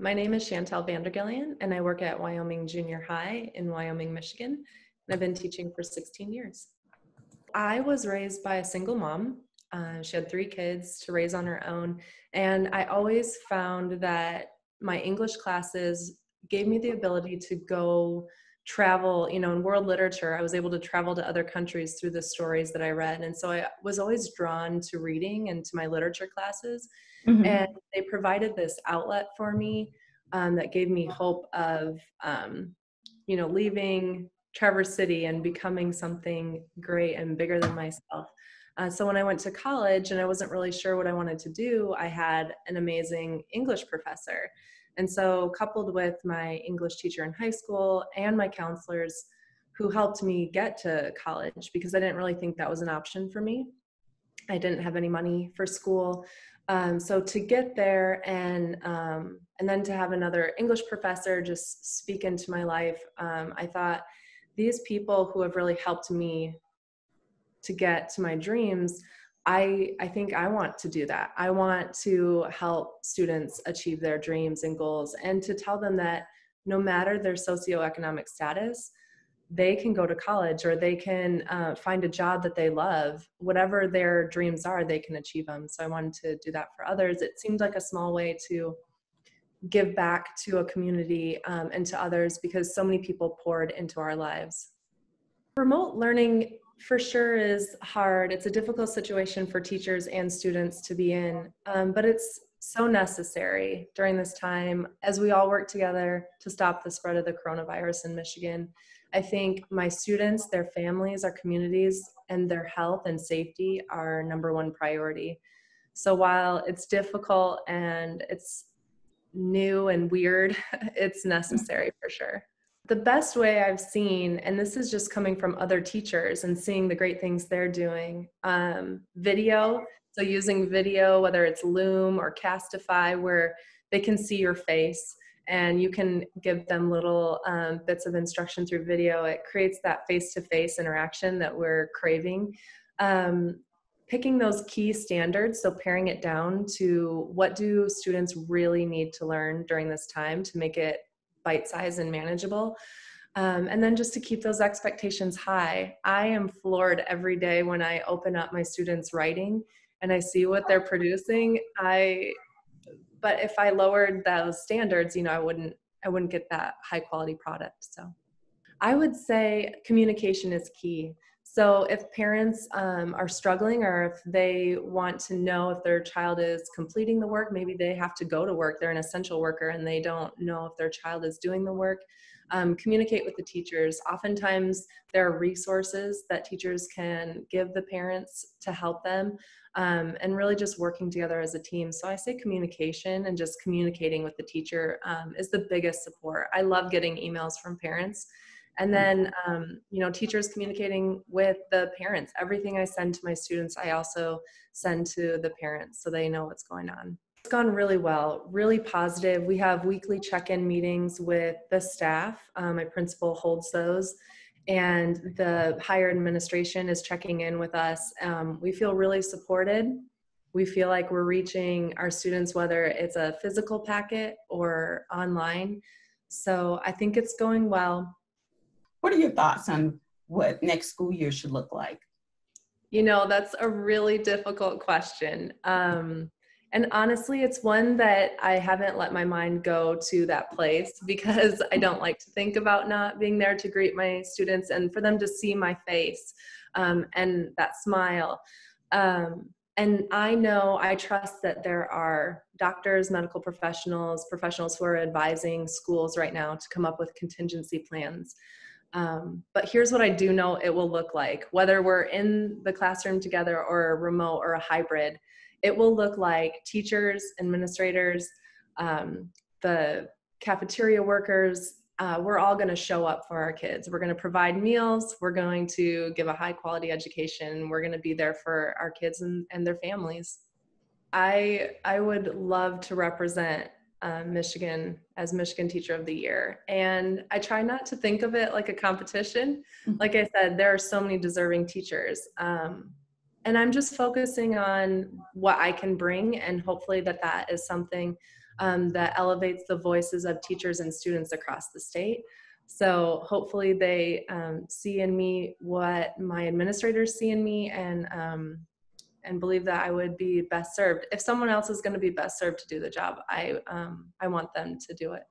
My name is Shantel VanderGalien, and I work at Wyoming Junior High in Wyoming, Michigan, and I've been teaching for 16 years. I was raised by a single mom. She had 3 kids to raise on her own, and I always found that my English classes gave me the ability to go travel. In world literature, I was able to travel to other countries through the stories that I read, and so I was always drawn to reading and to my literature classes. Mhm. And they provided this outlet for me that gave me hope of, leaving Traverse City and becoming something great and bigger than myself. So when I went to college and I wasn't really sure what I wanted to do, I had an amazing English professor. And so coupled with my English teacher in high school and my counselors who helped me get to college, because I didn't really think that was an option for me. I didn't have any money for school. So to get there and then to have another English professor just speak into my life, I thought these people who have really helped me to get to my dreams, I think I want to do that. I want to help students achieve their dreams and goals, and to tell them that no matter their socioeconomic status, they can go to college, or they can find a job that they love. Whatever their dreams are, they can achieve them. So I wanted to do that for others. It seemed like a small way to give back to a community and to others, because so many people poured into our lives. Remote learning for sure is hard. It's a difficult situation for teachers and students to be in, but it's so necessary during this time as we all work together to stop the spread of the coronavirus in Michigan. I think my students, their families, our communities, and their health and safety are #1 priority. So while it's difficult and it's new and weird, it's necessary for sure. The best way I've seen, and this is just coming from other teachers and seeing the great things they're doing, video. So using video, whether it's Loom or Castify, where they can see your face and you can give them little bits of instruction through video. It creates that face-to-face interaction that we're craving. Picking those key standards, so paring it down to what do students really need to learn during this time to make it bite-sized and manageable. And then just to keep those expectations high. I am floored every day when I open up my students' writing and I see what they're producing. But if I lowered those standards, I wouldn't get that high quality product. So I would say communication is key. So if parents are struggling, or if they want to know if their child is completing the work, maybe they have to go to work, they're an essential worker and they don't know if their child is doing the work, communicate with the teachers. Oftentimes there are resources that teachers can give the parents to help them, and really just working together as a team. So I say communication and just communicating with the teacher is the biggest support. I love getting emails from parents. And then, teachers communicating with the parents. Everything I send to my students, I also send to the parents so they know what's going on. It's gone really well, really positive. We have weekly check-in meetings with the staff. My principal holds those, and the higher administration is checking in with us. We feel really supported. We feel like we're reaching our students, whether it's a physical packet or online. So I think it's going well. What are your thoughts on what next school year should look like? That's a really difficult question. And honestly, it's one that I haven't let my mind go to that place, because I don't like to think about not being there to greet my students and for them to see my face and that smile. And I trust that there are doctors, medical professionals who are advising schools right now to come up with contingency plans. But here's what I do know it will look like, whether we're in the classroom together or a remote or a hybrid. It will look like teachers, administrators, the cafeteria workers, we're all going to show up for our kids. We're going to provide meals. We're going to give a high quality education. We're going to be there for our kids and their families. I would love to represent Michigan as Michigan Teacher of the Year. And I try not to think of it like a competition. Like I said, there are so many deserving teachers. And I'm just focusing on what I can bring, and hopefully that is something that elevates the voices of teachers and students across the state. So hopefully they see in me what my administrators see in me, and believe that I would be best served. If someone else is going to be best served to do the job, I want them to do it.